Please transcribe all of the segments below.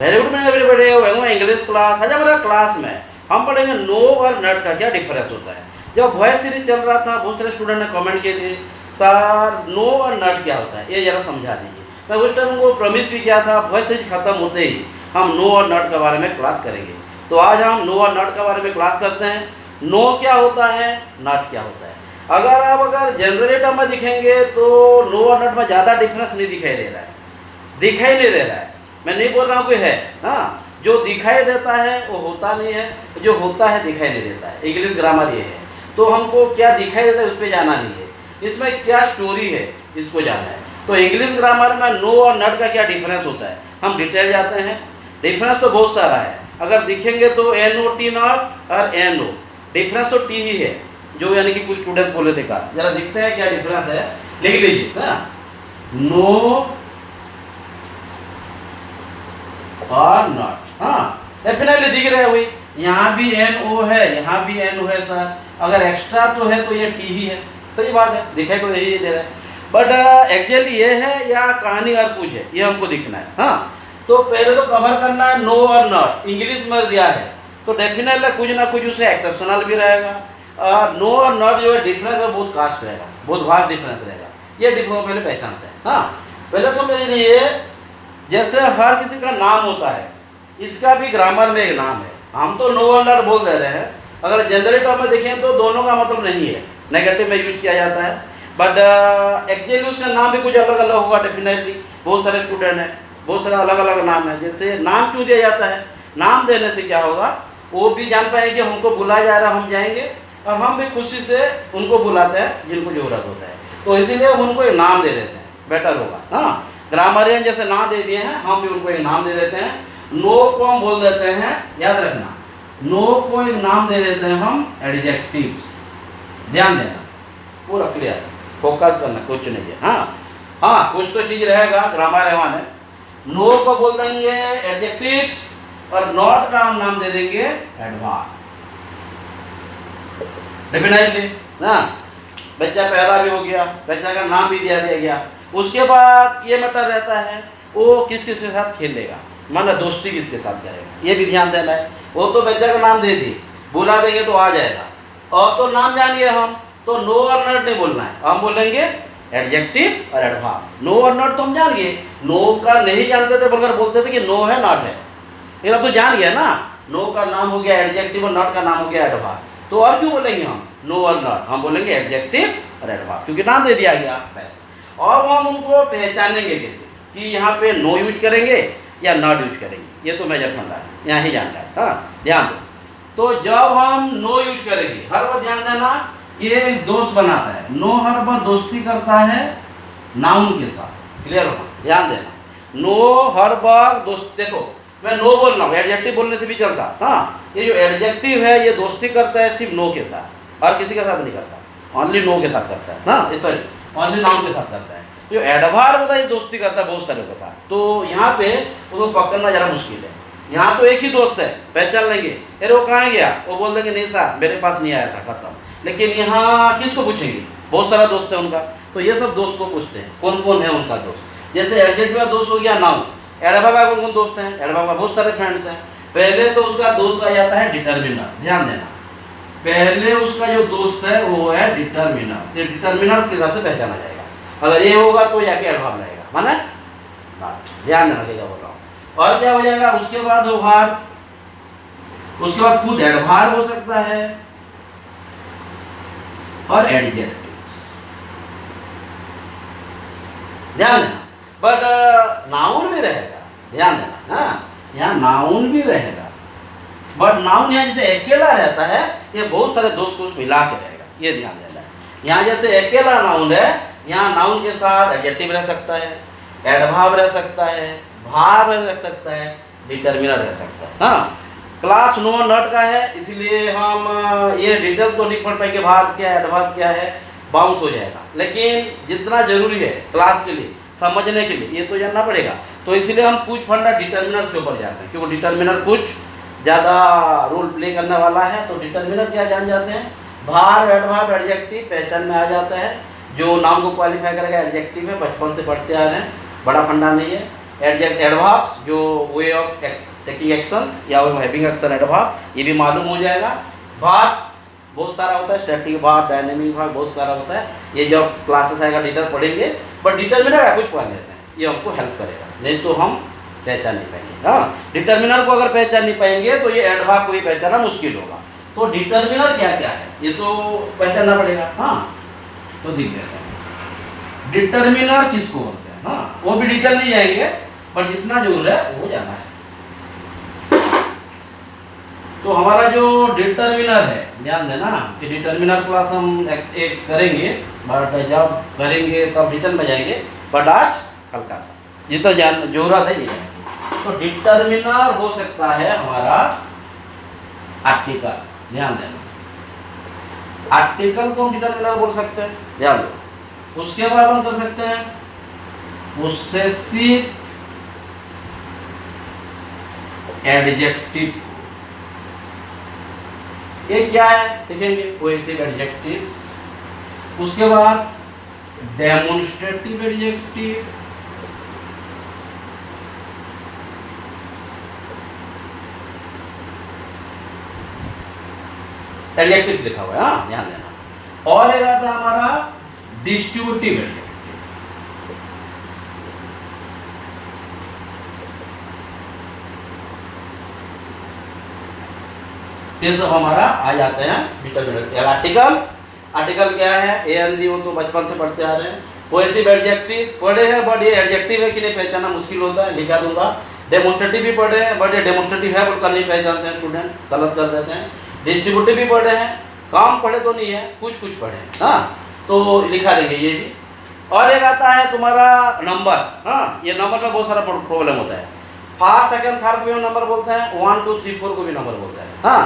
Very good morning everybody, welcome English class. आज हमारा class में हम पढ़ेंगे नो और नट का क्या डिफरेंस होता है। जब वॉइस सीरीज चल रहा था बहुत सारे स्टूडेंट ने कमेंट किए थे सर नो और नट क्या होता है, ये ज़रा समझा दीजिए। मैं उस टाइम उनको प्रॉमिस भी किया था वॉइस सीरीज खत्म होते ही हम नो और नट के बारे में क्लास करेंगे। तो आज हम नो और नट के बारे में क्लास करते हैं। नो क्या होता है, नट क्या होता है। अगर जनरली टर्म में दिखेंगे तो नो और नट में ज़्यादा डिफरेंस नहीं दिखाई दे रहा है, दिखाई नहीं दे रहा है। मैं नहीं बोल रहा हूँ कोई है, हाँ, जो दिखाई देता है वो होता नहीं है, जो होता है दिखाई नहीं देता है। इंग्लिश ग्रामर ये है। तो हमको क्या दिखाई देता है उस पर जाना नहीं है, इसमें क्या स्टोरी है इसको जानना है। तो इंग्लिश ग्रामर में नो और नट का क्या डिफरेंस होता है हम डिटेल जाते हैं। डिफरेंस तो बहुत सारा है, अगर दिखेंगे तो एन ओ टी नॉट और एन ओ, डिफरेंस तो टी ही है, जो यानी कि कुछ स्टूडेंट्स बोले थे का जरा दिखते हैं क्या डिफरेंस है, लिख लीजिए ना। नो और नॉट, हाँ डेफिनेटली दिख रहे हैं वही। यहाँ भी एन ओ है, यहाँ भी एन ओ है सर, अगर एक्स्ट्रा तो है तो ये टी ही है। सही बात है, दिखाई तो यही दे रहा है, बट एक्चुअली ये है या कहानी और कुछ है ये हमको दिखना है। हाँ, तो पहले तो कवर करना है नो और नॉट। इंग्लिश में दिया है तो डेफिनेटली कुछ ना कुछ उसे एक्सेप्शनल भी रहेगा। नो और नॉट जो है डिफरेंस है बहुत कास्ट रहेगा, बहुत वास्ट डिफरेंस रहेगा। ये डिफरेंस पहले पहचानते हैं। हाँ, पहले समझ लीजिए जैसे हर किसी का नाम होता है, इसका भी ग्रामर में एक नाम है। हम तो नो और नॉट बोल दे रहे हैं, अगर जनरली टर्म में देखें तो दोनों का मतलब नहीं है, नेगेटिव में यूज किया जाता है, बट एक्चुअली उसका नाम भी कुछ अलग अलग होगा। डेफिनेटली बहुत सारे स्टूडेंट हैं, बहुत सारे अलग अलग नाम है। जैसे नाम क्यों दिया जाता है, नाम देने से क्या होगा वो भी जान पाएंगे कि हमको बुलाया जा रहा है, हम जाएंगे और हम भी खुशी से उनको बुलाते हैं जिनको जरूरत होता है। तो इसीलिए उनको एक नाम दे देते हैं, बेटर होगा। हाँ, ग्रामरियन जैसे नाम दे दिए हैं, हम भी उनको एक नाम दे देते हैं। नो को हम बोल देते हैं, याद रखना, नो को एक नाम दे देते हैं हम एडजेक्टिव्स। ध्यान देना, पूरा क्लियर, फोकस करना, कुछ नहीं है। हाँ हाँ, कुछ तो चीज रहेगा ग्रामर है। नो को बोल देंगे एडजेक्टिव्स और नॉट का हम नाम दे देंगे एडवर्ब। डेफिनेटली ना, बच्चा पैदा भी हो गया, बच्चा का नाम भी दिया गया, उसके बाद ये मैटर रहता है वो किस किस के साथ खेलेगा, माना दोस्ती किसके साथ करेगा, ये भी ध्यान देना है। वो तो बच्चा का नाम दे दिए, बुला देंगे तो आ जाएगा। और तो नाम जानिए हम तो नो और नॉट नहीं बोलना है, हम बोलेंगे एडजेक्टिव और एडवर्ब। नो और नॉट तो हम जान गए, नो का नहीं जानते थे बल्कि बोलते थे कि नो है नॉट है, लेकिन अब तो जान गया ना, नो का नाम हो गया एडजेक्टिव और नॉट का नाम हो गया एडवर्ब। तो और क्यों बोलेंगे हम नो और नॉट, हम बोलेंगे एडजेक्टिव और एडवर्ब, क्योंकि नाम दे दिया गया बस। और हम उनको पहचानेंगे कैसे कि यहाँ पे नो यूज करेंगे या नॉट यूज करेंगे, ये तो मेजर फंडा है, यहाँ ही जानना है। हाँ ध्यान दो, तो जब हम नो यूज करेंगे, हर बार ध्यान देना, ये एक दोस्त बनाता है। नो हर बार दोस्ती करता है नाउन के साथ, क्लियर होना, ध्यान देना। नो हर बार दोस्त, देखो मैं नो बोल रहा हूँ, एडजेक्टिव बोलने से भी चलता। हाँ, ये जो एडजेक्टिव है ये दोस्ती करता है सिर्फ नो के साथ, और किसी के साथ नहीं करता, ओनली नो के साथ करता है। हाँ सॉरी, ओनली नाउन के साथ करता है। जो एडवर्ब होता है ये दोस्ती करता है बहुत सारे के साथ। तो यहाँ पे उसको पकड़ना जरा मुश्किल है। यहाँ तो एक ही दोस्त है, पहचान लेंगे, अरे वो कहाँ गया, वो बोल देंगे नहीं साहब मेरे पास नहीं आया था, खत्म। लेकिन यहाँ किसको पूछेंगे, बहुत सारा दोस्त है उनका, तो ये सब दोस्त को पूछते हैं कौन कौन है उनका दोस्त। जैसे एडजेक्टिव का दोस्त हो गया नाउन, एडवर्ब का कौन कौन दोस्त हैं, एडवर्ब का बहुत सारे फ्रेंड्स हैं। पहले तो उसका दोस्त आ जाता है डिटर्मिनर, ध्यान देना, पहले उसका जो दोस्त है वो है डिटर्मिनर। ये डिटर्मिनर्स के हिसाब से पहचाना जाएगा, अगर ये होगा तो जाके एडवर्ब लगेगा, माना नॉट, ध्यान देना क्या बोल रहा हूँ। और क्या हो जाएगा उसके बाद हो वर्ब, उसके बाद खुद एडवर्ब हो सकता है और एडजेक्टिव्स, ध्यान देना। बट नाउन भी रहेगा, ध्यान देना। हाँ, यहाँ नाउन भी रहेगा, बट नाउन यहाँ जैसे अकेला रहता है, ये बहुत सारे दोस्त को मिला के रहेगा, ये ध्यान देना है। यहाँ जैसे अकेला नाउन है, यहाँ नाउन के साथ एडजेक्टिव रह सकता है, एडवर्ब रह सकता है, वर्ब रह सकता है, डिटर्मिनर रह सकता है। हाँ, क्लास नो नॉट का है, इसलिए हम ये डिटेल तो नहीं पढ़ पाएंगे, वर्ब क्या है एडवर्ब क्या है, बाउंस हो जाएगा। लेकिन जितना जरूरी है क्लास के लिए समझने के लिए ये तो जानना पड़ेगा। तो इसीलिए हम कुछ फंडा डिटर्मिनर्स के ऊपर जाते हैं, क्योंकि डिटर्मिनर कुछ ज़्यादा रोल प्ले करने वाला है। तो डिटर्मिनर क्या जान जाते हैं, वर्ब एडवर्ब एडजेक्टिव पहचान में आ जाता है, जो नाम को क्वालिफाई करेगा एडजेक्टिव में, बचपन से पढ़ते आ रहे हैं, बड़ा फंडा नहीं है। एडवर्ब्स जो वे ऑफ टेकिंग एक्शंस या हैविंग एक्शन एडवर्ब, ये भी मालूम हो जाएगा। वर्ब बहुत सारा होता है, स्टैटिक वर्ब, डायनेमिक वर्ब बहुत सारा होता है। ये जब क्लासेस आएगा डिटेल पढ़ेंगे, बट डिटरमिनर का कुछ पढ़ लेते हैं, ये हमको हेल्प करेगा, नहीं तो हम पहचान नहीं पाएंगे। हाँ, डिटरमिनर को अगर पहचान नहीं पाएंगे तो ये एडवर्ब को भी पहचानना मुश्किल होगा। तो डिटरमिनर क्या क्या है ये तो पहचानना पड़ेगा। हाँ, तो दिख जाता है डिटरमिनर किसको बोलते हैं। हाँ, वो भी डिटेल नहीं जाएंगे, पर जितना जरूर है वो जाना है। तो हमारा जो डिटरमिनर है, ध्यान देना कि डिटरमिनर क्लास हम एक करेंगे, बट जब करेंगे तब डिटेल में जाएंगे, बट आज हल्का सा ये तो जान जरूरत है ये। तो डिटरमिनर हो सकता है हमारा आर्टिकल, ध्यान देना आर्टिकल को हम डिटरमिनर बोल सकते हैं, ध्यान दो। उसके बाद हम कर सकते हैं पोसेसिव एडजेक्टिव। ये क्या है देखेंगे, पोसेसिव एडजेक्टिव्स। उसके बाद डेमोन्स्ट्रेटिव एडजेक्टिव, एडजेक्टिव्स लिखा हुआ है, हाँ ध्यान देना। और एक आता है हमारा डिस्ट्रीब्यूटिव एडजेक्टिव। ये सब हमारा आ जाते हैं डिटरमिनर। आर्टिकल, आर्टिकल क्या है, ए एन डी, वो तो बचपन से पढ़ते आ रहे हैं। पोसेसिव एडजेक्टिव्स पढ़े हैं, बट ये एडजेक्टिव है कि नहीं पहचानना मुश्किल होता है, लिखा दूंगा। डेमोन्स्ट्रेटिव भी पढ़े हैं, बट ये डेमोन्स्ट्रेटिव है बोलकर नहीं पहचानते हैं स्टूडेंट, गलत कर देते हैं। डिस्ट्रीब्यूटिव भी पढ़े हैं, काम पढ़े तो नहीं है, कुछ कुछ पढ़े हैं। हाँ, तो लिखा देंगे ये भी। और एक आता है तुम्हारा नंबर। हाँ, ये नंबर में बहुत सारा प्रॉब्लम होता है। फर्स्ट सेकंड थर्ड को भी नंबर बोलते हैं, 1 2 3 4 को भी नंबर बोलते हैं। हाँ,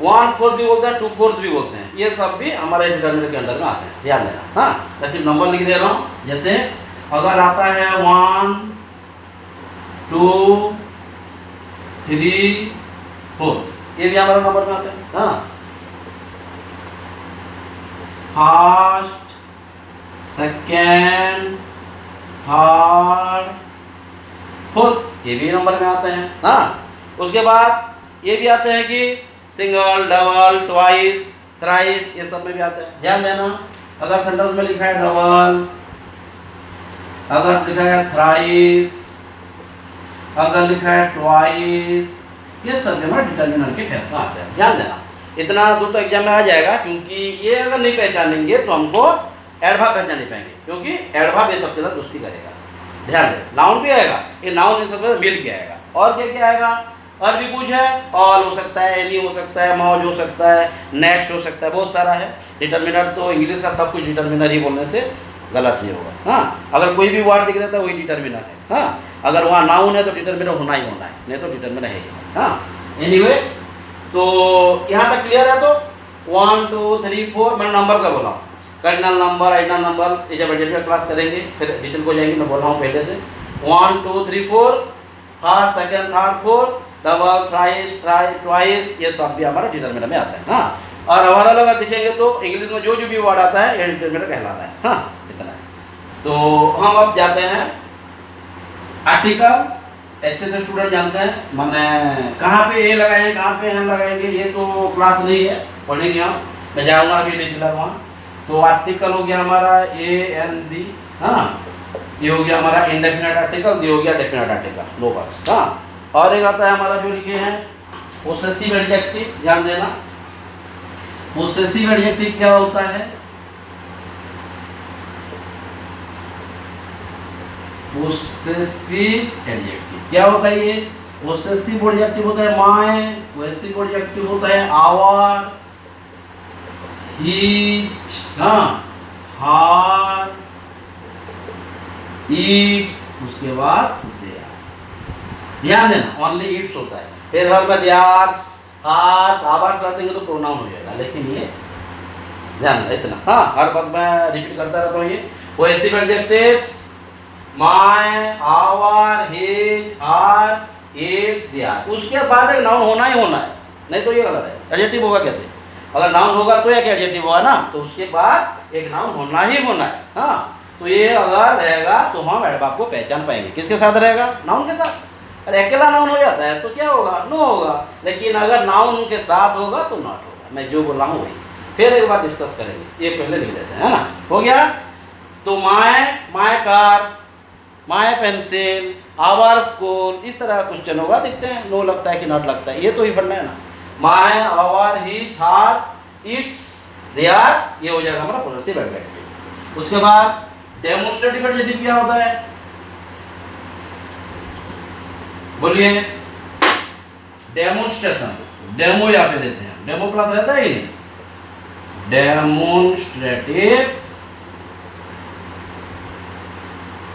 1 4 भी बोलते हैं, 2 4 भी बोलते हैं। ये सब भी हमारे डिटरमिनर के अंदर में आते हैं, ध्यान देना। हाँ, मैं सिर्फ नंबर लिख दे रहा हूँ। जैसे अगर आता है 1 2 3 4, ये भी हमारा नंबर में आता है। हाँ, फर्स्ट सेकेंड थर्ड फोर्थ, ये भी नंबर में आते हैं। हाँ, उसके बाद ये भी आते हैं कि सिंगल, डबल, ट्वाइस, थ्राइस, ये सब में भी आते हैं, ध्यान देना। अगर सेंटेंस में लिखा है डबल, अगर लिखा है थ्राइस, अगर लिखा है ट्वाइस, ये सब हमारे डिटरमिनर के फेस में आते हैं, ध्यान देना। इतना दूर तो एग्जाम में आ जाएगा, क्योंकि ये अगर नहीं पहचानेंगे तो हमको एडवर्ब पहचान नहीं पाएंगे, क्योंकि एडवर्ब ये सबके साथ दोस्ती करेगा, ध्यान दे। नाउन भी आएगा, ये नाउन इन सबके साथ मिल के आएगा। और क्या क्या आएगा, और भी कुछ है, ऑल हो सकता है, एनी हो सकता है, मौज हो सकता है, नेक्स्ट हो सकता है, बहुत सारा है। डिटरमिनर तो इंग्लिश का सब कुछ डिटरमिनर ही बोलने से गलत नहीं होगा। हाँ, अगर कोई भी वर्ड दिख देता है वही डिटरमिनर है। हाँ, अगर वहाँ नाउन है तो डिटरमिनर होना ही होना है, नहीं तो डिटरमिनर है ही। हाँ, एनीवे, तो यहाँ तक क्लियर है। तो 1 2 3 4 मैंने नंबर का बोला हूँ, कार्डिनल नंबर, ऑर्डिनल नंबर, ये जब एडजेक्टिव क्लास करेंगे फिर डिटेल को जाएंगे, मैं बोल रहा हूँ पहले से। 1 2 3 4, first second third fourth, double, thrice, twice, ये सब भी हमारा डिटरमिनर में आता है। हाँ, और हमारा लगा दिखेंगे तो इंग्लिश में जो जो भी वर्ड आता है ये डिटरमिनर कहलाता है। हाँ, इतना है। तो हम अब जाते हैं आर्टिकल। अच्छे से स्टूडेंट जानते हैं, मैंने कहाँ पे ए लगाएंगे, कहाँ पे एन लगाएंगे, ये तो क्लास नहीं है, पढ़ेंगे हम। मैं जाऊँगा अभी रेगुलर वहाँ। तो आर्टिकल हो गया हमारा ए एन डी। हाँ, ये हो गया हमारा इंडेफिनिट आर्टिकल, ये हो गया डेफिनिट आर्टिकल, नो बस। हाँ, और एक आता है हमारा जो लिखे हैं पोसेसिव एडजेक्टिव, ध्यान देना। पोसेसिव एडजेक्टिव क्या होता है, पोसेसिव एडजेक्टिव क्या होता है, ये पोसेसिव एडजेक्टिव होता है माय, पोसेसिव एडजेक्टिव होता है आवर, हीज, हाँ, हार, ईट्स, उसके बाद ध्यान देना ओनली ईट्स होता है। फिर हर में दियार्स, हार्स, आवार्स कर देंगे तो प्रोनाउन हो जाएगा, लेकिन ये ध्यान देना इतना। हाँ, हर बात मैं रिपीट करता रहता हूँ। ये possessive adjectives my, our, his, her, its, their, उसके बाद एक नाउन होना ही होना है, नहीं तो ये गलत है। एडजेक्टिव होगा कैसे, अगर नाउन होगा तो एक एडजेक्टिव होगा ना, तो उसके बाद एक नाउन होना ही होना है। हाँ, तो ये अगर रहेगा तो हम एडवर्ब को पहचान पाएंगे। किसके साथ रहेगा? नाउन के साथ। अरे अकेला नाउन हो जाता है तो क्या होगा? नो होगा। लेकिन अगर नाउन के साथ होगा तो नॉट होगा। मैं जो बोल रहा हूँ वही फिर एक बार डिस्कस करेंगे। ये पहले लिख देते हैं, है ना? हो गया। तो my car, my pencil, our school, इस तरह का क्वेश्चन होगा। देखते हैं नो लगता है कि नॉट लगता है। ये तो ही पढ़ना है ना। My, our, his, her, its, their, ये हो जाएगा हमारा पॉजिटिव एडजेक्टिव। उसके बाद डेमोन्स्ट्रेटिव एडजेक्टिव क्या होता है? बोलिए। डेमोन्स्ट्रेशन, डेमो यहाँ पे देते हैं। डेमो प्लस रहता है ही नहीं। डेमोन्स्ट्रेटिव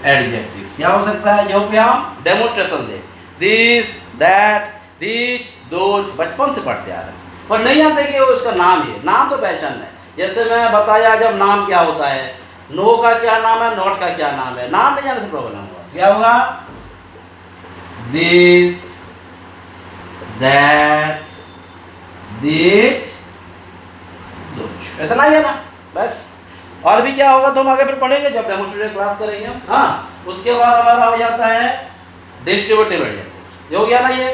एडजेक्टिव क्या हो सकता है? जो पे हम demonstration they, this, that, this, those, बचपन से पढ़ते आ रहे हैं पर नहीं आते कि वो उसका नाम है। नाम तो पहचान है। जैसे मैं बताया जब नाम क्या होता है, नो का क्या नाम है, नॉट का क्या नाम है। नाम नहीं जाने से प्रॉब्लम होगा। क्या होगा? दिस, दैट, दिस, दोज, इतना ही है ना बस। और भी क्या होगा तो हम आगे फिर पढ़ेंगे जब डेमोन्स्ट्रेटिव क्लास करेंगे हम। हाँ, उसके बाद हमारा हो जाता है डिस्ट्रीब्यूटिव एडजेक्टिव। हो गया ना ये?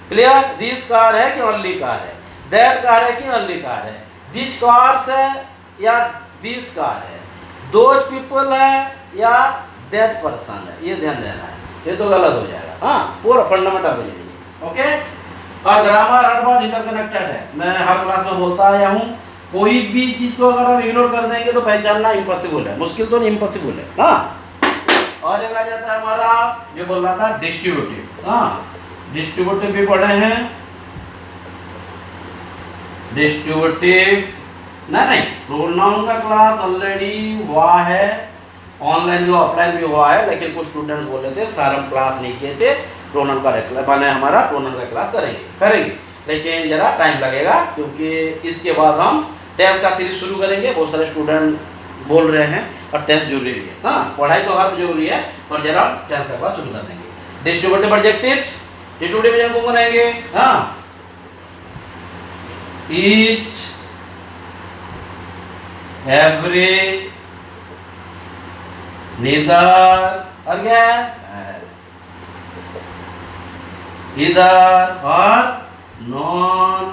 क्लियर? दिस कार है कि ओनली कार है, दैट कार है कि ओनली कार है, दिस कार्स है या दिस कार है, दोज पीपल है या दैट पर्सन है। ये ध्यान देना है, ये तो गलत हो जाएगा। हाँ, पूरा फंडामेंटल हो जाएगी। ओके। और ग्रामर हर बात इंटरकनेक्टेड है। मैं हर क्लास में बोलता आया हूँ, कोई भी चीज को अगर हम इग्नोर कर देंगे तो पहचानना इम्पॉसिबल है। मुश्किल तो नहीं, इम्पॉसिबल है। हाँ, और एक आ जाता है हमारा जो बोल रहा था डिस्ट्रीब्यूटिव। हाँ, डिस्ट्रीब्यूटिव भी पढ़े हैं। डिस्ट्रीब्यूटिव नहीं, प्रोनाउन का क्लास ऑलरेडी हुआ है, ऑनलाइन भी ऑफलाइन भी हुआ है। लेकिन कुछ स्टूडेंट बोले थे सर हम क्लास नहीं किए थे, प्रोनाउन का मैंने हमारा प्रोनाउन का क्लास करेंगे लेकिन जरा टाइम लगेगा क्योंकि इसके बाद हम टेंस का सीरीज शुरू करेंगे। बहुत सारे स्टूडेंट बोल रहे हैं और टेंस जरूरी भी है। हाँ, पढ़ाई तो हर जरूरी है पर जरा टेंस का क्लास शुरू कर देंगे। डिस्ट्रीब्यूटिव एडजेक्टिव्स, डिस्ट्रीब्यूटिव एडजेक्टिव कौन बनाएंगे? हाँ, ईच, एवरी, नीदर, और क्या है? इधर और नॉन।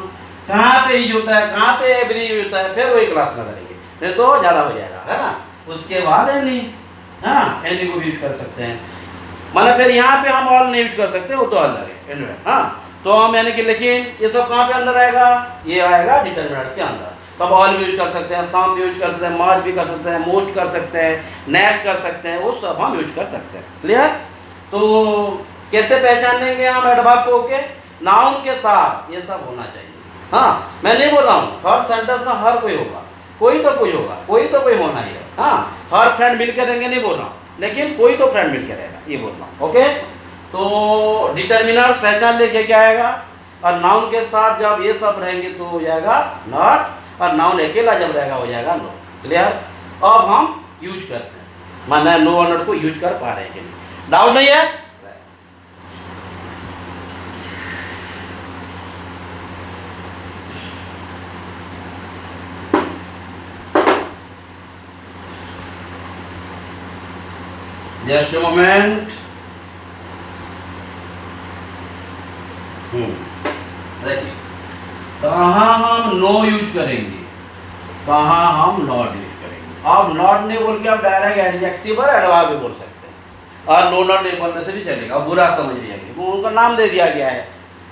कहाँ पे यूज होता है, कहाँ पे एवरी यूज होता है, फिर वही क्लास में करेंगे, नहीं तो ज़्यादा हो जाएगा, है ना। उसके बाद एनी, हाँ, एनी को भी यूज कर सकते हैं। मतलब फिर यहाँ पे हम ऑल नहीं यूज कर सकते, वो तो अलग है। एनीवे, हाँ, तो हम यानी कि लेकिन ये सब कहाँ पे अंदर आएगा? ये आएगा डिटरमिनर्स के अंदर। तो अब ऑल भी यूज कर सकते हैं, सम भी यूज कर सकते हैं, मच भी कर सकते हैं, मोस्ट कर सकते हैं, नेक्स्ट कर सकते हैं, वो सब हम यूज कर सकते हैं। क्लियर? तो कैसे पहचान लेंगे हम एडवर्ब को? के नाउन के साथ ये सब होना चाहिए। हाँ, मैं नहीं बोल रहा हूँ हर सेंटेंस में हर कोई होगा, कोई तो कोई होगा, कोई तो कोई होना ही है। हाँ, हर फ्रेंड मिलकर रहेंगे नहीं बोल रहा हूँ, लेकिन कोई तो फ्रेंड मिलकर रहेगा, ये बोल रहा हूँ। ओके, तो डिटर्मिनर्स पहचान लेके क्या आएगा? और नाउन के साथ जब ये सब रहेंगे तो हो जाएगा नॉट, और नाउन अकेला जब रहेगा हो जाएगा नो। क्लियर? अब हम यूज करते हैं, माना नो और नॉट को यूज कर पा रहे हैं कि नहीं? डाउट नहीं है? Just moment. देखिए, कहाँ हम नो यूज करेंगे, कहाँ हम नॉट यूज करेंगे। अब नॉट नहीं बोल के आप डायरेक्ट एडजेक्टिव और एडवर्ब भी बोल सकते हैं, और नो नॉट नहीं बोलने से भी चलेगा। बुरा समझ लिया, वो उनका नाम दे दिया गया है,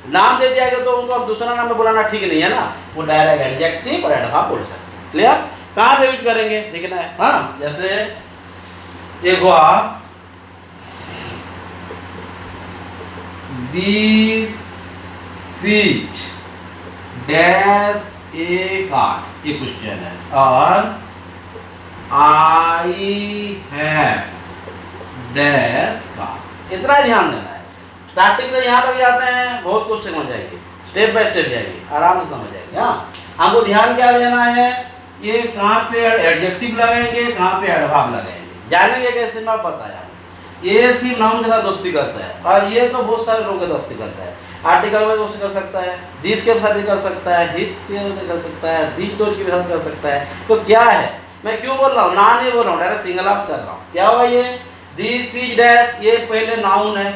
नाम दे दिया गया तो उनको अब दूसरा नाम में बुलाना ठीक नहीं है ना। वो डायरेक्ट एडजेक्टिव और एडवर्ब बोल सकते हैं। क्लियर? कहाँ पे यूज करेंगे देखना है। हाँ, जैसे एक हुआ this is dash A car, ये क्वेश्चन है, और आई हैव डैश कार। इतना ही ध्यान देना है। स्टार्टिंग से यहाँ तक जाते हैं बहुत कुछ समझ जाएंगे, स्टेप बाय स्टेप जाएंगे, आराम से समझ जाएंगे। हाँ, हमको ध्यान क्या देना है, ये कहाँ पे एडजेक्टिव लगाएंगे, कहाँ पे एडवर्ब लगाएंगे, जानेंगे कैसे मैं बताया। ये सिर्फ नाउन के साथ दोस्ती करता है, और ये तो बहुत सारे लोगों के दोस्ती करता है। आर्टिकल में दोस्ती कर सकता है, दिस के साथ भी कर सकता है, हिज के साथ कर सकता है, दिस दोज के साथ कर सकता है। तो क्या है, मैं क्यों बोल रहा हूँ, ना नहीं बोल रहा हूँ, डायरेक्ट सिंगल आर्म्स कर रहा हूँ। क्या हुआ ये, दिस इज डैश, ये पहले नाउन है,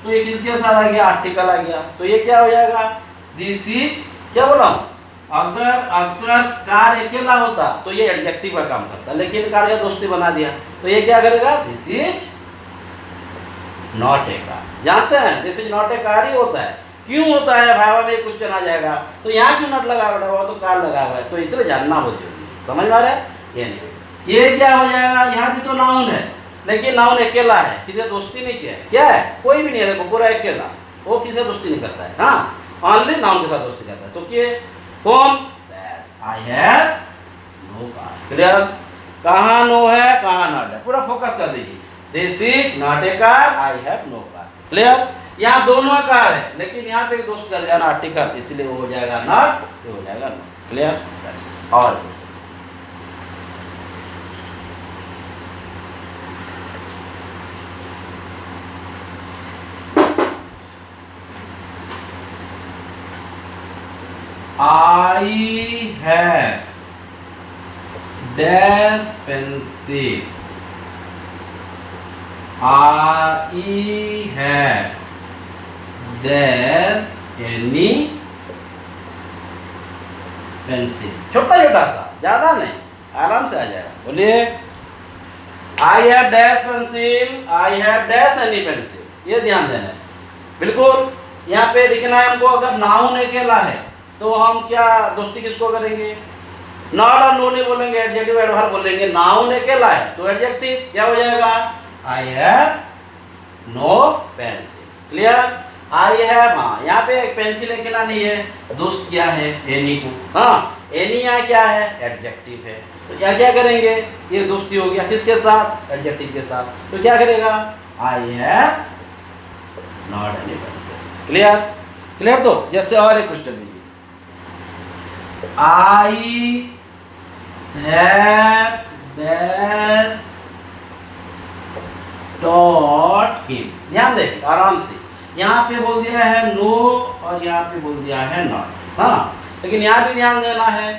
तो ये किसके साथ आ गया, आर्टिकल आ गया, तो ये क्या हो जाएगा, दिस इज, क्या बोल रहा हूँ, अगर कार अकेला होता तो ये एडजेक्टिव का काम करता, लेकिन कार का दोस्ती बना दिया, तो ये क्या करेगा, this is not a car. जानते हैं this is not a car ही होता है, क्यों होता है भाई, में क्वेश्चन आ जाएगा, तो यहाँ क्यों नॉट लगा हुआ है, तो कार लगा हुआ है, तो इसलिए जानना बहुत जरूरी है, समझ में आ रहा है। ये नहीं, ये क्या हो जाएगा, यहाँ भी तो नाउन है, लेकिन नाउन अकेला है, किसी से दोस्ती नहीं किया है, क्या है, कोई भी नहीं है, देखो पूरा अकेला, वो किसी से दोस्ती नहीं करता है, हाँ ओनली नाउन के साथ दोस्ती करता है, तो क्या, कौन, I have no car. Clear, कहाँ नो है कहाँ नॉट है, पूरा फोकस कर दीजिए, this is not a car, I have no car. Clear, यहाँ दोनों कार है, लेकिन यहाँ पे दोस्त कर जाना आर्टिकल, इसलिए वो हो जाएगा नॉट, ये हो जाएगा नॉट। क्लियर, बस। और I have dash pencil, I have dash any pencil, छोटा छोटा सा, ज्यादा नहीं, आराम से आ जाएगा। बोलिए, आई have dash pencil, I have dash any pencil, ये ध्यान देना है बिल्कुल। यहाँ पे दिखना है हमको, अगर नाउन अकेला है तो हम क्या दोस्ती किसको करेंगे, नॉट और नो नहीं बोलेंगे, एडजेक्टिव एडवर्ब बोलेंगे। नाउन अकेला है तो एडजेक्टिव क्या हो जाएगा, I have no pencil. Clear, I have, हाँ यहाँ पे एक पेंसिल अकेला नहीं है, दोस्त क्या है, एनी को, हाँ एनी यहाँ क्या है, एडजेक्टिव है, तो क्या क्या करेंगे, ये दोस्ती हो गया किसके साथ, एडजेक्टिव के साथ, तो क्या करेगा, I have not any pencil. Clear, clear. तो जैसे और एक क्वेश्चन दीजिए, आई हैव डैश डॉट हिम। ध्यान दें आराम से, यहाँ पे बोल दिया है नो और यहाँ पे बोल दिया है नॉट, हाँ लेकिन यहाँ भी ध्यान देना है,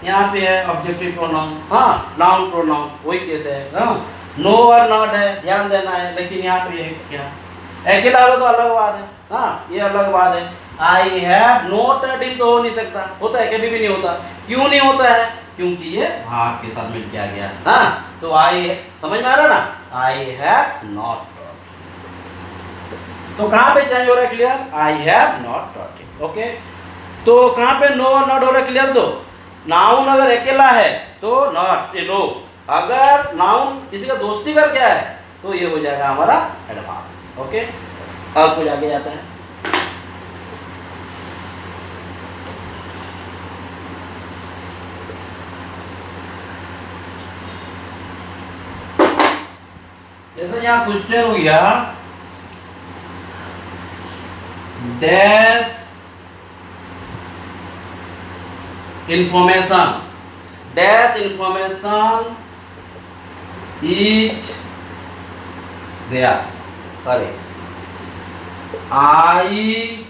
यहाँ पे है ऑब्जेक्टिव प्रोनाउन, हाँ नाउन प्रोनाउन, वही केस है, हाँ नो और नॉट है, ध्यान देना है, लेकिन यहाँ पे है क्या, अकेला हो तो अलग बात है, हाँ ये अलग बात है। आई हैव नोटेड हिम तो हो नहीं सकता, होता है कभी भी नहीं होता, क्यों नहीं होता है, क्योंकि ये भाग के साथ मिल के आ गया, हाँ तो आई, समझ में आ रहा ना, आई हैव नॉट टॉट, तो कहाँ पे चेंज हो रहा है, clear, I have not taught. Okay, तो कहाँ पे नो और नॉट हो रहा है, क्लियर। दो, नाउन अगर अकेला है तो नॉट, ये नो, अगर नाउन किसी का दोस्ती कर क्या है तो ये हो जाएगा हमारा एडवर्ब। ओके, अब कुछ आगे जाता है, जैसे यहाँ क्वेश्चन हो गया, dash information, dash information is there, अरे I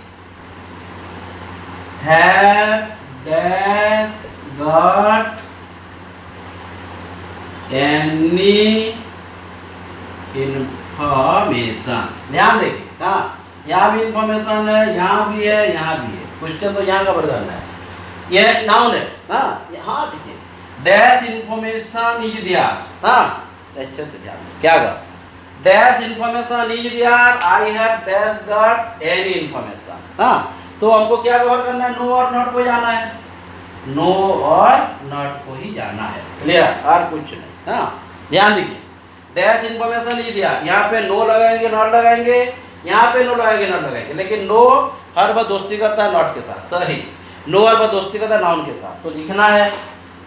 have dash got any information. ध्यान देखिए, हाँ यहाँ भी इंफॉर्मेशन है, यहाँ भी है, यहाँ भी है, क्वेश्चन तो यहाँ कवर करना है, ये नाउन है, हाँ यहाँ देखिए, डैश इंफॉर्मेशन इज दियर, हाँ अच्छे से ध्यान क्या कर, dash information is there, I have dash got any information, हाँ तो हमको क्या कवर करना है, नो और नॉट को जाना है, नो और नॉट को ही जाना है। क्लियर, और कुछ नहीं, हाँ ध्यान दीजिए, डैश इंफॉर्मेशन इज दियर, यहाँ पे नो लगाएंगे नॉट लगाएंगे, यहाँ पे नो लगाएंगे नॉट लगाएंगे, लेकिन नो हर बार दोस्ती करता है नॉट के साथ, सही, नो हर बार दोस्ती करता है नाउन के साथ, तो लिखना है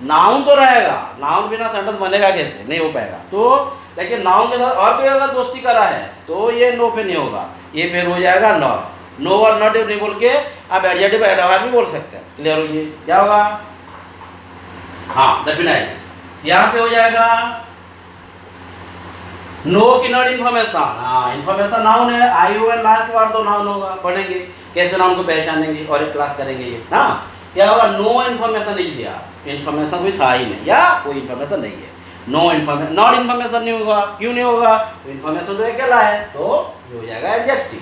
नाउन तो रहेगा, नाउन बिना सेंटेंस बनेगा कैसे, नहीं हो पाएगा, तो लेकिन नाउन के साथ और कोई अगर दोस्ती करा है तो ये नो पे नहीं होगा, ये फिर हो जाएगा नॉट, नो और नॉट नहीं बोल के आप एडजेक्टिव एडवर्ब भी बोल सकते हैं। क्लियर हो, ये क्या होगा, हाँ डेफिनेटली यहाँ पे हो जाएगा नो की नॉट इन्फॉर्मेशन, हाँ इन्फॉर्मेशन नाउन है, आई होगा लास्ट वर्ड तो नाउन होगा, पढ़ेंगे कैसे नाउन को पहचानेंगे और एक क्लास करेंगे ये, हाँ क्या होगा, नो इन्फॉर्मेशन लिख दिया, इन्फॉर्मेशन कोई था ही नहीं या कोई इन्फॉर्मेशन नहीं है, नो इन्फॉर्मेशन, नॉट इन्फॉर्मेशन नहीं होगा, क्यों नहीं होगा, तो इन्फॉर्मेशन तो अकेला है, तो ये हो जाएगा एडजेक्टिव।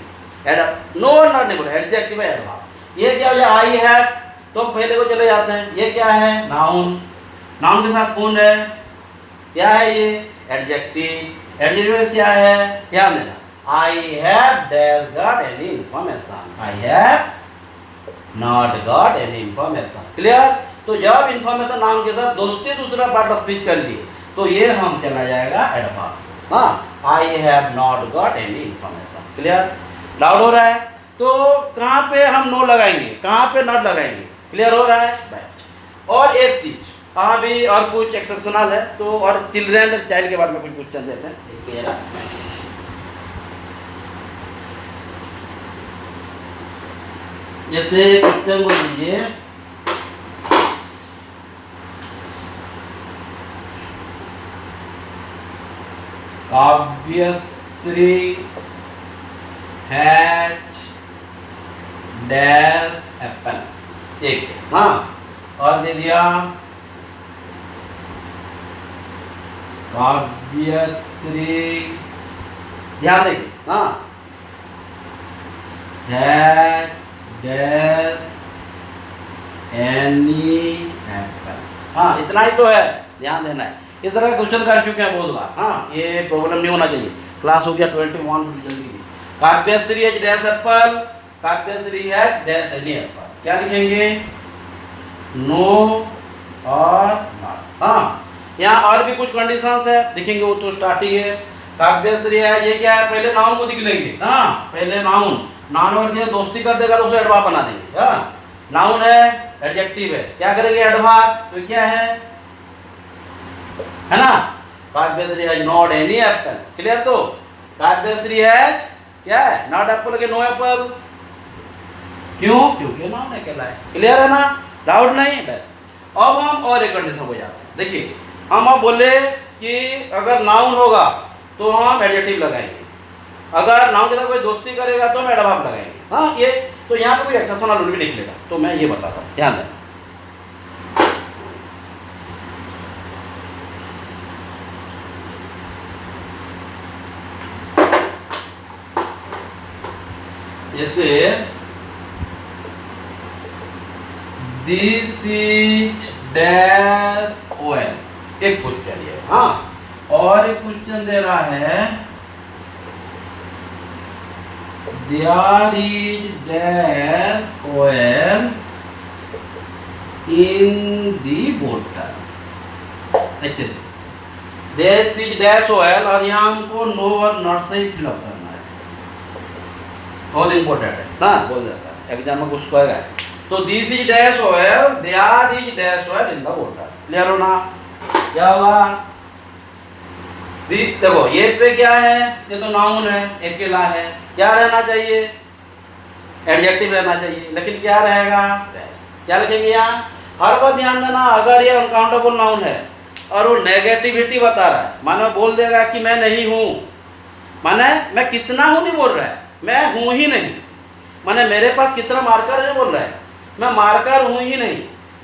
नो नॉट नहीं बोला, एडजेक्टिव है एडवर्ब। ये क्या हो जाए, आई है, तो हम पहले को चले जाते हैं, ये क्या है, नाउन, नाउन के साथ कौन है, क्या है ये, एडजेक्टिव, एडजेक्टिव क्या है, ध्यान देना, आई have dash got any information, I have not got any information, clear. तो जब इन्फॉर्मेशन नाउन के साथ दोस्ती दूसरा पार्ट ऑफ स्पीच कर लिए तो ये हम चला जाएगा एडवर्ब। हाँ, I have not got any information, clear, doubt हो रहा है। तो कहाँ पे हम नो लगाएंगे, कहाँ पे नॉट लगाएंगे, क्लियर हो रहा है, बैठ। और एक चीज वहाँ भी और कुछ एक्सेप्शनल है, तो और चिल्ड्रेन चाइल्ड के बारे में कुछ क्वेश्चन देते हैं। जैसे क्वेश्चन बोल दीजिए, काव्यश्री हैज डैश एप्पल, एक, हाँ, और दे दिया काव्यश्री, ध्यान देंगे, हाँ, हैज डैश एनी एप्पल, हाँ, इतना ही तो है, ध्यान देना है। इस तरह का क्वेश्चन कर चुके हैं बहुत बार, हाँ, ये प्रॉब्लम नहीं होना चाहिए। क्लास हो गया 21, जल्दी। Kavyashree has dash Apple, Kavyashree has dash any Apple, क्या लिखेंगे, नो और नॉट। हाँ, यहाँ और भी कुछ कंडीशंस है, दिखेंगे वो तो स्टार्टिंग है। काव्यश्री है, ये क्या है, पहले नाउन को दिख लेंगे, हाँ, पहले नाउन, नाउन और के दोस्ती कर देगा तो उसे एडवर्ब बना देंगे, हाँ, नाउन है, एडजेक्टिव है, क्या करेंगे, एडवर्ब, तो क्या है ना, Kavyashree has not any Apple, clear. तो काव्यश्री हैज क्या है, नॉट एप्पल के नो एप्पल, क्यों, क्योंकि नाउन अकेला है, क्लियर है ना, डाउट नहीं, बस। अब हम और एक कंडीशन को जाते हैं, देखिए हम अब बोले कि अगर नाउन होगा तो हम एडजेक्टिव लगाएंगे, अगर नाउन के साथ कोई दोस्ती करेगा तो हम एडवर्ब लगाएंगे, हाँ, ये तो यहाँ पे कोई एक्सेप्शनल रूल भी निकलेगा, तो मैं ये बताता हूँ, ध्यान दें। जैसे दिस इज डैश ओएल, एक क्वेश्चन ये, हाँ, और एक क्वेश्चन दे रहा है देयर इज डैश ओएल इन दी बोतल, अच्छे से, दिस इज डैश ओएल, और यहाँ हमको नो और नॉट से ही फिलअप करना है, बहुत इंपॉर्टेंट है ना, बोल देता है एग्जाम में कुछ आएगा। तो this is dash oil, there is dash oil in the water, clear हो ना, क्या होगा, देखो ये पे क्या है, ये तो नाउन है, अकेला है, क्या रहना चाहिए, एडजेक्टिव रहना चाहिए, लेकिन क्या रहेगा, डैश, क्या लिखेंगे यहाँ, हर बार ध्यान देना, अगर ये अनकाउंटेबल नाउन है और वो नेगेटिविटी बता रहा है, माने बोल देगा कि मैं नहीं हूँ, माने मैं कितना हूँ नहीं बोल रहा है, मैं हूँ ही नहीं, माने मेरे पास कितना मार्कर नहीं बोल रहा है, मैं मार्कर हूँ ही नहीं,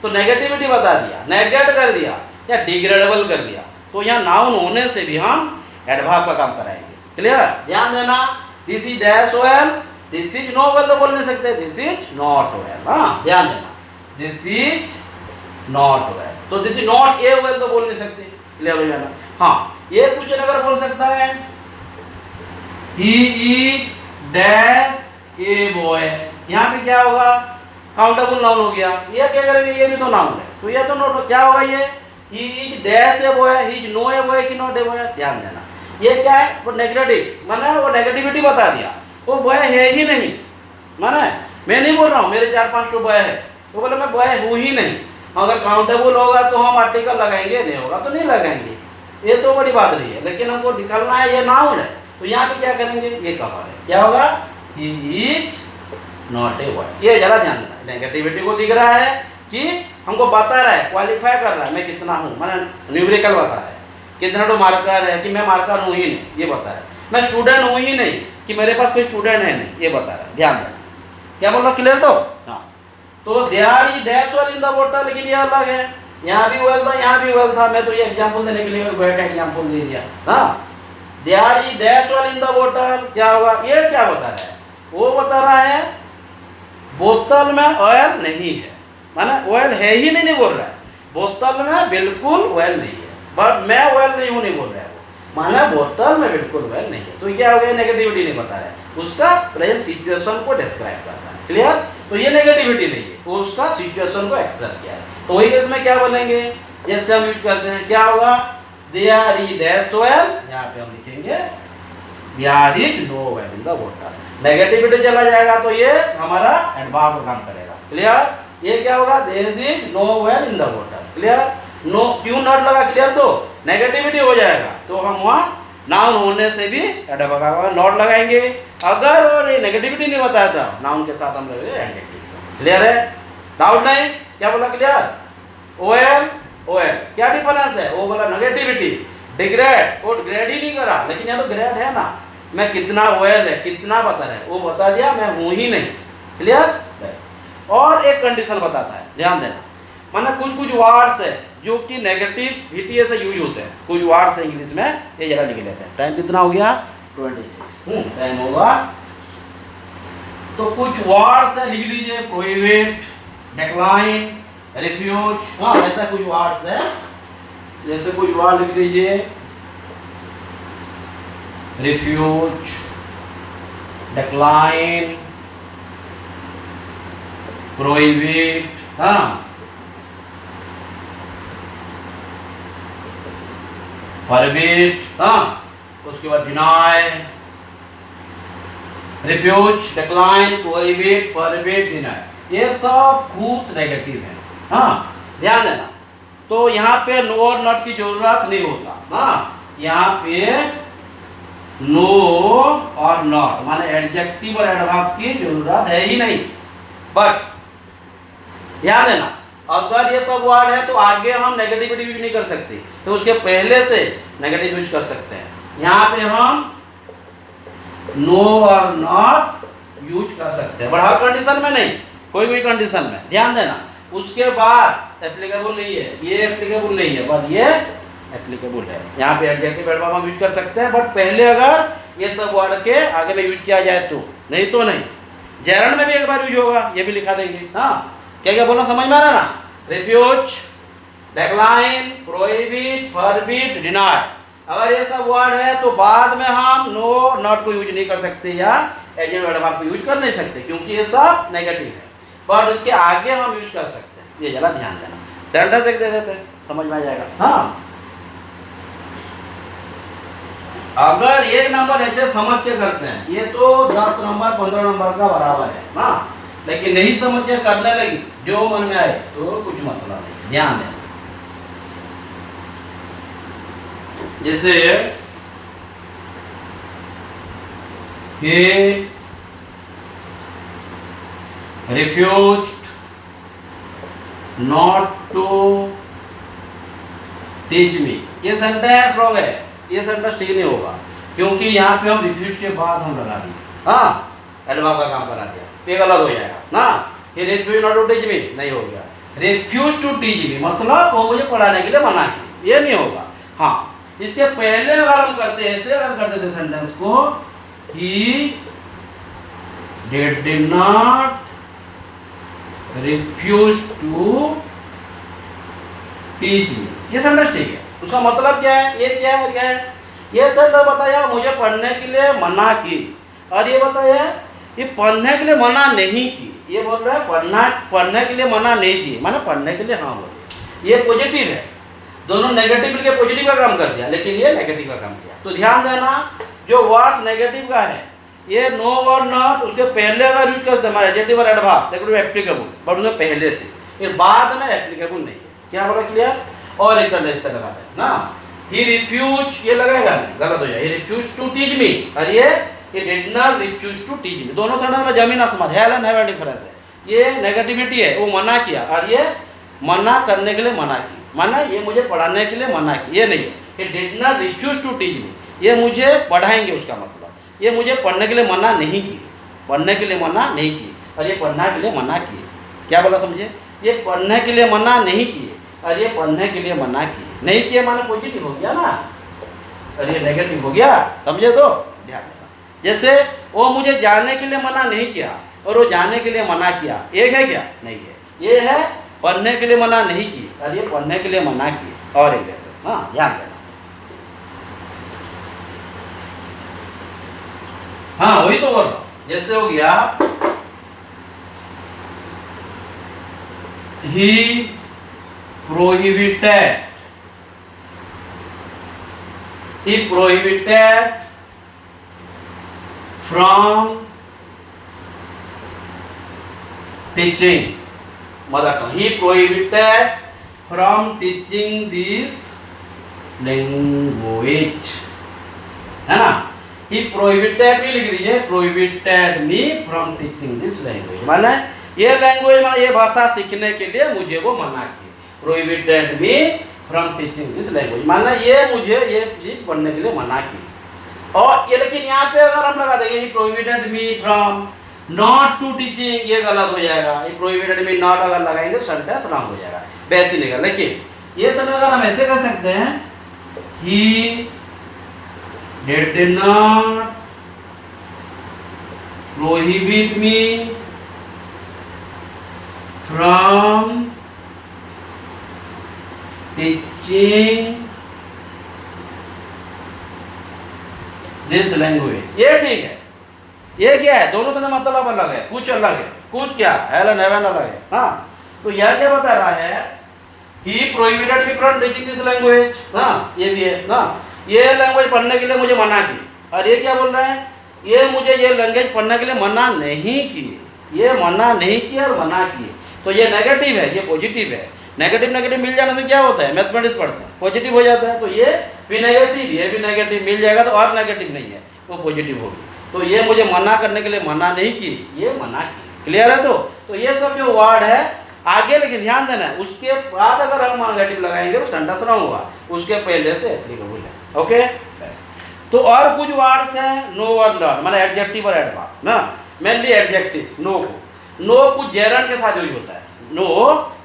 तो नेगेटिविटी बता दिया, नेगेट कर दिया या डिग्रेडेबल कर दिया, तो यहाँ नाउन होने से भी हम एडवर्ब का काम कराएंगे, क्लियर, ध्यान देना। This is dash oil, this is no oil तो बोल नहीं सकते, दिस इज नॉट ओएल, हाँ, ध्यान देना, दिस इज नॉट ओएल, तो this is not a oil तो बोल नहीं सकते, क्लियर हो जाना। हाँ, ये क्वेश्चन अगर बोल सकता है ही इज डैश ए बॉय, यहाँ पे क्या होगा, काउंटेबल नाउन हो गया, ये क्या करेंगे, ये भी तो नाउन है, तो ये तो नोट, क्या होगा ये, he is dash a boy, he is no a boy कि नॉट ए बॉय, ध्यान देना, ये क्या है, वो नेगेटिव, माने वो नेगेटिविटी बता दिया, वो बॉय है ही नहीं, माने मैं नहीं बोल रहा हूँ मेरे 4-5 तो बॉय है, तो बोले मैं बॉय हूँ ही नहीं, अगर काउंटेबल होगा तो हम आर्टिकल लगाएंगे, नहीं होगा तो नहीं लगाएंगे, ये तो बड़ी बात नहीं है, लेकिन हमको निकालना है ये नाउन है, तो यहाँ पे क्या करेंगे, ये कवर है, क्या होगा, he is not a boy, ये जरा ध्यान देना, नेगेटिविटी को दिख रहा है कि हमको बता रहा है, क्वालिफाई कर रहा है मैं कितना हूँ, मैंने न्यूमेरिकल बता रहा है, कितना तो मार्कर है कि मैं मार्कर हूँ ही नहीं, ये बता रहा है, मैं स्टूडेंट हूँ ही नहीं कि मेरे पास कोई स्टूडेंट है नहीं, ये बता रहा है, ध्यान देना, क्या बोल रहा, क्लियर तो, हाँ, तो there is dash well in the water, लेकिन ये अलग है, यहाँ भी वेल था यहाँ भी वेल था। मैं तो ये एग्जांपल देने के लिए वेल का एग्जांपल दे दिया। हाँ, there is dash well in the water, क्या होगा? ये क्या बता रहा है? वो बता रहा है बोतल में ऑयल नहीं है, माना ऑयल है ही नहीं बोल रहा है, बोतल में बिल्कुल ऑयल नहीं है, बट मैं ऑयल नहीं हूँ नहीं बोल रहा है वो, माना बोतल में बिल्कुल ऑयल नहीं है। तो क्या हो गया? नेगेटिविटी नहीं बता रहा है, उसका प्रेजेंट सिचुएशन को डिस्क्राइब कर रहा है। क्लियर? तो ये नेगेटिविटी नहीं है, वो उसका सिचुएशन को एक्सप्रेस किया है। तो वही केस में क्या बोलेंगे? जैसे हम यूज करते हैं, क्या होगा? देयर इज डैश ऑयल, यहाँ पे हम लिखेंगे there is no oil in the water. Negativity चला जाएगा तो ये हमारा एडवर्ब का काम करेगा। क्लियर? ये क्या होगा? There is no oil in the water. Clear? No क्यों नॉट लगा? क्लियर? तो नेगेटिविटी हो जाएगा, तो हम वहाँ नाउन होने से भी एडवर्ब का नॉट लगाएंगे। अगर और नेगेटिविटी नहीं बताया था, नाउन के साथ हम लगाएंगे एडजेक्टिव। क्लियर है? डाउट नहीं? क्या बोला? क्लियर? ओएल ओएल क्या डिफरेंस है? वो बोला नेगेटिविटी, डिग्रेड, वो ग्रेड ही नहीं करा, लेकिन यहाँ तो ग्रेड है ना, मैं कितना ओएल है कितना बता रहा है, वो बता दिया, मैं हूँ ही नहीं। क्लियर? बस। और एक कंडीशन बताता है, ध्यान देना, माना कुछ कुछ वर्ड्स है जो कि नेगेटिविटी से यूज होते हैं, कुछ वर्ड्स है इंग्लिश में, ये जरा लिख लेते हैं। टाइम कितना हो गया? 26 टाइम होगा। तो कुछ वर्ड्स है, लिख लीजिए, प्रोहिबिट, डिक्लाइन, रिफ्यूज। हाँ, ऐसा कुछ वर्ड्स है, जैसे कुछ वर्ड लिख लीजिए, रिफ्यूज, डिक्लाइन, प्रोहिबिट, हाँ, फॉरबिड, हाँ, उसके बाद deny, refuse, decline, prohibit, forbid, deny, ये सब खुद नेगेटिव है। हाँ, ध्यान देना। तो यहाँ पे नो और नॉट की जरूरत नहीं होता। हाँ, यहाँ पे नो और नॉट माने एडजेक्टिव और एडवर्ब की जरूरत है ही नहीं। बट ध्यान देना, अगर ये सब वर्ड है तो आगे हम नेगेटिविटी यूज नहीं कर सकते, तो उसके पहले से नेगेटिव यूज कर सकते हैं। यहाँ पे हम नो और नॉट यूज कर सकते हैं, बट हर कंडीशन में नहीं, कोई कोई कंडीशन में। ध्यान देना, उसके बाद एप्लीकेबल नहीं है, ये एप्लीकेबल नहीं है, बट ये एप्लीकेबल है। यहाँ पे एडजेक्टिव एडवर्ब हम यूज कर सकते हैं, बट पहले अगर ये सब वर्ड के आगे में यूज किया जाए तो, नहीं तो नहीं। जेरंड में भी एक बार यूज होगा, ये भी लिखा देंगे। हाँ, क्या क्या बोलना समझ में आ रहा ना? Refuse, decline, prohibit, forbid, deny, अगर ये सब वर्ड है तो बाद में हम नो नॉट को यूज नहीं कर सकते या एडजेक्टिव एडवर्ब को यूज कर नहीं सकते, क्योंकि ये सब नेगेटिव है, बट इसके आगे हम यूज कर सकते हैं। ये जरा ध्यान देना। सेंटेंस एक दे देते हैं, समझ में आ जाएगा। हाँ, अगर एक नंबर ऐसे समझ के करते हैं, ये तो 10 नंबर 15 नंबर का बराबर है ना, लेकिन नहीं समझ के करने लगी जो मन में आए तो कुछ मतलब नहीं। ध्यान देना, जैसे he refused not to teach me, ये सेंटेंस रॉन्ग है, ये सेंटेंस ठीक नहीं होगा, क्योंकि यहाँ पे हम रिफ्यूज के बाद हम लगा दिए, हाँ, एडवर्ब का काम करा दिया, ये गलत हो जाएगा ना। he refused not to teach me नहीं हो गया, refused to teach me मतलब वो मुझे पढ़ाने के लिए मना की, ये नहीं होगा। हाँ, इसके पहले अगर हम करते ऐसे अगर करते थे सेंटेंस को, he did not refuse to teach me, ये सेंटेंस ठीक है। उसका मतलब क्या है? ये क्या है? क्या है ये? सेंटेंस बताया मुझे पढ़ने के लिए मना की, और ये बताया ये पढ़ने के लिए मना नहीं की। ये बोल रहा है पढ़ने के लिए मना नहीं की, माने पढ़ने के लिए हाँ बोले। ये पॉजिटिव है, दोनों नेगेटिव के पॉजिटिव का काम कर दिया, लेकिन ये नेगेटिव का काम किया। तो ध्यान देना, जो वर्ड्स नेगेटिव का है, ये नो और नॉट उसके पहले अगर यूज करते हैं एडजेक्टिव और एडवर्ब एप्लीकेबल, बट उसके पहले से, फिर बाद में एप्लीकेबल नहीं है। क्या बोला? क्लियर? और एक सेंटेंस तक लगाते हैं ना, ही रिफ्यूज, ये लगाएगा नहीं, गलत हो जाए, he refuse to teach me, और ये he did not refuse to teach me, दोनों सेंटेंस में जमीन आसमान है ना, है डिफरेंस है। ये नेगेटिविटी है, वो मना किया, और ये मना करने के लिए मना की, माना ये मुझे पढ़ाने के लिए मना की, ये नहीं है। he did not refuse to teach me, ये मुझे पढ़ाएंगे, उसका मतलब ये मुझे पढ़ने के लिए मना नहीं की, पढ़ने के लिए मना नहीं की, और ये पढ़ने के लिए मना की। क्या बोला समझे, ये पढ़ने के लिए मना नहीं किए और ये पढ़ने के लिए मना किए। नहीं किए माने पॉजिटिव हो गया ना, और ये नेगेटिव हो गया, समझे? तो ध्यान देना। जैसे वो मुझे जाने के लिए मना नहीं किया और वो जाने के लिए मना किया, एक है क्या? नहीं है। ये है पढ़ने के लिए मना नहीं की और ये पढ़ने के लिए मना किए, और एक है। हाँ, ध्यान देना। हाँ, वही तो बोल रहा हूं। जैसे हो गया he prohibited from teaching mother tongue. He prohibited from teaching this language, है ना? He prohibited भी लिख दीजिए, prohibited me from teaching this language, माने ये लैंग्वेज माने ये भाषा सीखने के लिए मुझे वो मना की। prohibited me from teaching this language माने ये मुझे ये चीज पढ़ने के लिए मना की। और ये लेकिन यहाँ पे अगर हम लगा देंगे prohibited me from not to teaching, ये गलत हो जाएगा। ये prohibited me not अगर लगाएंगे तो सेंटेंस रॉन्ग हो जाएगा, वैसे नहीं। लेकिन ये सेंटेंस अगर हम ऐसे कर सकते हैं, he did not prohibit me from teaching this language। ये ठीक है। ये क्या है? दोनों से मतलब अलग है, कुछ अलग है, कुछ क्या हेलन हेवन अलग है। हाँ, तो यह क्या बता रहा है? He prohibited me from teaching this language। हाँ, ये भी है ना, ये लैंग्वेज पढ़ने के लिए मुझे मना की। और ये क्या बोल रहा है? ये मुझे ये लैंग्वेज पढ़ने के लिए मना नहीं की। ये मना नहीं किया और मना किए, तो ये नेगेटिव है, ये पॉजिटिव है। नेगेटिव नेगेटिव मिल जाने से क्या होता है? मैथमेटिक्स पढ़ते हैं, पॉजिटिव हो जाता है। तो ये भी नेगेटिव, ये भी नेगेटिव मिल जाएगा तो और नेगेटिव नहीं है, वो पॉजिटिव होगी। तो ये मुझे मना करने के लिए मना नहीं की, ये मना की। क्लियर है? तो ये सब जो वर्ड है आगे, लेकिन ध्यान देना है, उसके बाद अगर हम नेगेटिव लगाएंगे तो सेंटेंस रॉन्ग होगा, उसके पहले से एप्लीकेबल है। ओके, बस। तो और कुछ वर्ड्स हैं, नो और नॉट, माने एडजेक्टिव और एडवर्ब ना। मेनली एडजेक्टिव, नो को, नो कुछ जेरन के साथ यूज होता है। नो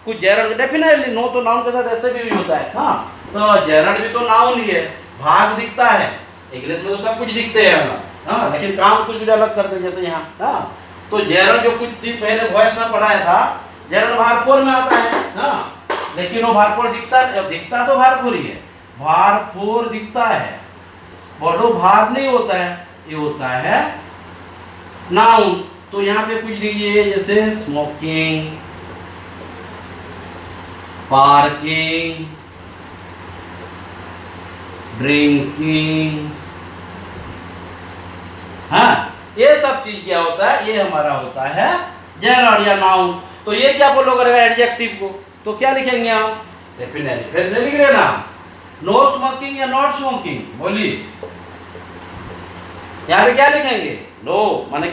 कुछ जेरन, डेफिनेटली नो तो नाउन के साथ ऐसे भी यूज होता है। हाँ, तो जेरन भी तो नाउन ही है, भाग दिखता है, इंग्लिश में तो सब कुछ दिखते हैं ना। हाँ, लेकिन काम कुछ भी अलग करते हैं, जैसे यहाँ। हाँ, तो जेरन जो कुछ दिन पहले वॉइस में पढ़ाया था, जेरन भारपुर में आता है। हाँ, लेकिन वो भारपुर दिखता तो भारपुर ही है, भारपुर दिखता है, बड़ो भार नहीं होता है, ये होता है नाउन। तो यहाँ पे कुछ लिखिए, जैसे स्मोकिंग, पार्किंग, ड्रिंकिंग। हाँ, ये सब चीज क्या होता है? ये हमारा होता है जेरर या नाउन। तो ये क्या फॉलो करेगा एडजेक्टिव को? तो क्या लिखेंगे हम? डेफिनेटली फिर नहीं लिख रहे ना, नो स्मोकिंग या नॉट स्मोकिंग, बोलिए यहाँ पे क्या लिखेंगे? नो माने